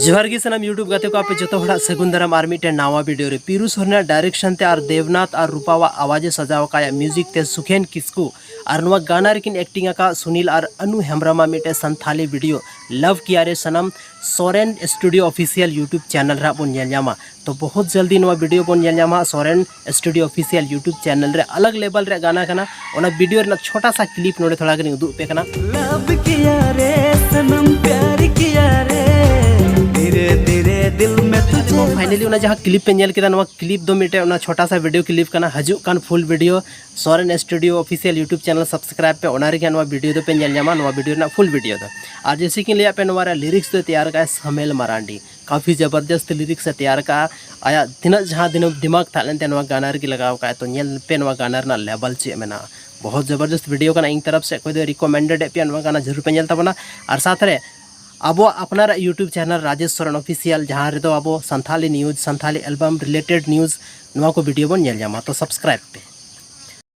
जोहार गे सनम यूट्यूब गाते को आपे जो हड़ा सगुन दाराम आर मिटे नावा वीडियो रे पीरू सोरना डायरेक्शन ते आर देवनाथ आर रूपावा आवाजे सजाव का म्यूजिक ते सुखेन किस्कू आर नुआ गाना रेकिन एक्टिंग का सुनील आर अनु हेम्ब्रमा मिटे संथाली वीडियो लव किया रे सनम Soren studio official YouTube channel रा बन नेलजामा। तो बहुत जल्दी नुआ वीडियो बन नेलजामा Soren studio official YouTube channel रे अलग लेवल रे गाना कना ओना वीडियो रे छोटा सा क्लिप नोडे थोड़ा गनी उदुग पे कना। लव किया रे सनम प्यार किया रे धीरे धीरे दिल में तुझे फाइनली उना जहाँ क्लिप पे नेल केदा नुआ क्लिप दो मिनटे उना छोटा सा वीडियो क्लिप कना हजू कान full video Soren studio official YouTube channel subscribe पे ओना रे नुआ वीडियो दो पे नेल जामा नुआ वीडियो ना फुल वीडियो दो। आज जैसे कि लिया पे नुआ लिरिक्स तो तैयार का समेल मरांडी काफ़ी ज़बरदस्त लिरिक्स से तैयार का आया तीन जहाँ दिन दिमाग था लेते नुआ गाना रे लगाव का तो नेल पे नुआ गाना ना लेवल चे मेना बहुत ज़बरदस्त वीडियो का इन तरफ से कोई रिकमेंडेड पे नुआ गाना जरूर पे नेल तबना। और साथ रे अब अपनार YouTube channel Rajesh Soren official जहाँ रे अब Santhali news Santhali album related news नुआ को वीडियो बन नेल जामा तो सब्सक्राइब पे।